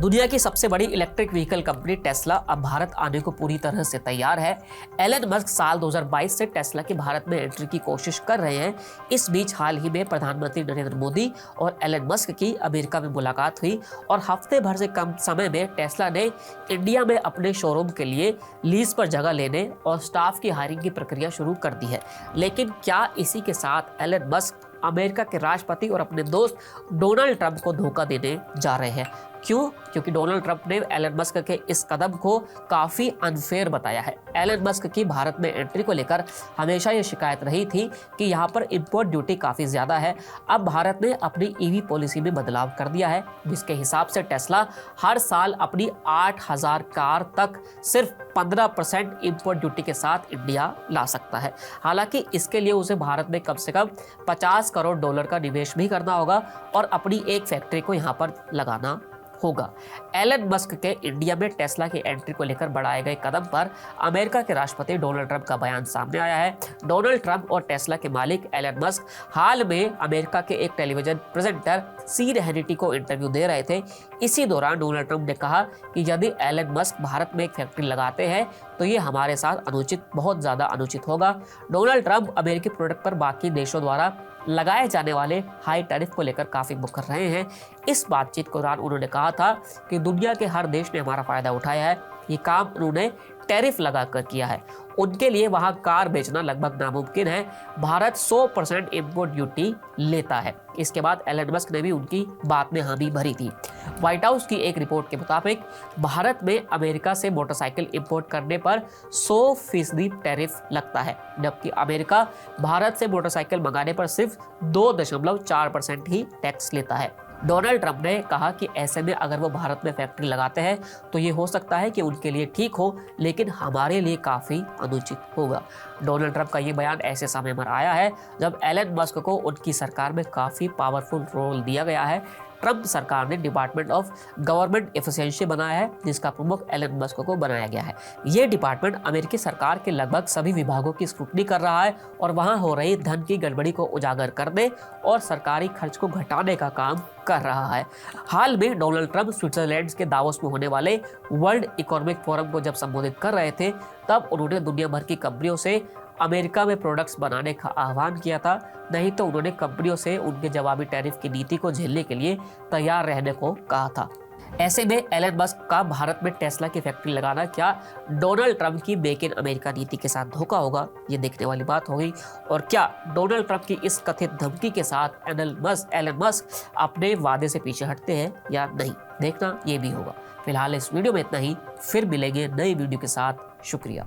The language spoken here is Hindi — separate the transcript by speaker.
Speaker 1: दुनिया की सबसे बड़ी इलेक्ट्रिक व्हीकल कंपनी टेस्ला अब भारत आने को पूरी तरह से तैयार है। एलन मस्क साल 2022 से टेस्ला की भारत में एंट्री की कोशिश कर रहे हैं। इस बीच हाल ही में प्रधानमंत्री नरेंद्र मोदी और एलन मस्क की अमेरिका में मुलाकात हुई और हफ्ते भर से कम समय में टेस्ला ने इंडिया में अपने शोरूम के लिए लीज पर जगह लेने और स्टाफ की हायरिंग की प्रक्रिया शुरू कर दी है। लेकिन क्या इसी के साथ एलन मस्क अमेरिका के राष्ट्रपति और अपने दोस्त डोनाल्ड ट्रंप को धोखा देने जा रहे हैं? क्यों? क्योंकि डोनाल्ड ट्रंप ने एलन मस्क के इस कदम को काफी अनफेयर बताया है। एलन मस्क की भारत में एंट्री को लेकर हमेशा ये शिकायत रही थी कि यहाँ पर इंपोर्ट ड्यूटी काफी ज्यादा है। अब भारत ने अपनी ईवी पॉलिसी में बदलाव कर दिया है, जिसके हिसाब से टेस्ला हर साल अपनी 8000 कार तक सिर्फ 15% इंपोर्ट ड्यूटी के साथ इंडिया ला सकता है। हालांकि इसके लिए उसे भारत में कम से कम $50 करोड़ का निवेश भी करना होगा और अपनी एक फैक्ट्री को यहाँ पर लगाना होगा। एलन मस्क के इंडिया में टेस्ला की एंट्री को लेकर बढ़ाए गए कदम पर अमेरिका के राष्ट्रपति डोनाल्ड ट्रंप का बयान सामने आया है। डोनाल्ड ट्रंप और टेस्ला के मालिक एलन मस्क हाल में अमेरिका के एक टेलीविजन प्रेजेंटर सी हैनिटी को इंटरव्यू दे रहे थे। इसी दौरान डोनाल्ड ट्रंप ने कहा कि यदि एलन मस्क भारत में एक फैक्ट्री लगाते हैं तो ये हमारे साथ अनुचित, बहुत ज्यादा अनुचित होगा। डोनाल्ड ट्रंप अमेरिकी प्रोडक्ट पर बाकी देशों द्वारा लगाए जाने वाले हाई टैरिफ को लेकर काफी मुकर रहे हैं। इस बातचीत के दौरान उन्होंने कहा था कि दुनिया के हर देश ने हमारा फायदा उठाया है। ये काम उन्होंने टैरिफ लगाकर किया है। उनके लिए वहां कार बेचना लगभग नामुमकिन है। भारत 100% इंपोर्ट ड्यूटी लेता है। इसके बाद एलन मस्क ने भी उनकी बात में हामी भरी थी। व्हाइट हाउस की एक रिपोर्ट के मुताबिक भारत में अमेरिका से मोटरसाइकिल इंपोर्ट करने पर 100% टैरिफ लगता है, जबकि अमेरिका भारत से मोटरसाइकिल मंगाने पर सिर्फ 2.4% ही टैक्स लेता है। डोनाल्ड ट्रंप ने कहा कि ऐसे में अगर वो भारत में फैक्ट्री लगाते हैं तो ये हो सकता है कि उनके लिए ठीक हो, लेकिन हमारे लिए काफ़ी अनुचित होगा। डोनाल्ड ट्रंप का ये बयान ऐसे समय पर आया है जब एलन मस्क को उनकी सरकार में काफ़ी पावरफुल रोल दिया गया है। ट्रंप सरकार ने डिपार्टमेंट ऑफ गवर्नमेंट एफिशिएंसी बनाया है, जिसका प्रमुख एलन मस्क को बनाया गया है। ये डिपार्टमेंट अमेरिकी सरकार के लगभग सभी विभागों की स्क्रूटनी कर रहा है और वहां हो रही धन की गड़बड़ी को उजागर करने और सरकारी खर्च को घटाने का काम कर रहा है। हाल में डोनाल्ड ट्रंप स्विट्जरलैंड के दावोस में होने वाले वर्ल्ड इकोनॉमिक फोरम को जब संबोधित कर रहे थे, तब उन्होंने दुनिया भर की कंपनियों से अमेरिका में प्रोडक्ट्स बनाने का आह्वान किया था। नहीं तो उन्होंने कंपनियों से उनके जवाबी टैरिफ की नीति को झेलने के लिए तैयार रहने को कहा था। ऐसे में एलन मस्क का भारत में टेस्ला की फैक्ट्री लगाना क्या डोनाल्ड ट्रंप की मेक इन अमेरिका नीति के साथ धोखा होगा? ये देखने वाली बात होगी। और क्या डोनाल्ड ट्रंप की इस कथित धमकी के साथ एलन मस्क अपने वादे से पीछे हटते हैं या नहीं, देखना ये भी होगा। फिलहाल इस वीडियो में इतना ही। फिर मिलेंगे नई वीडियो के साथ। शुक्रिया।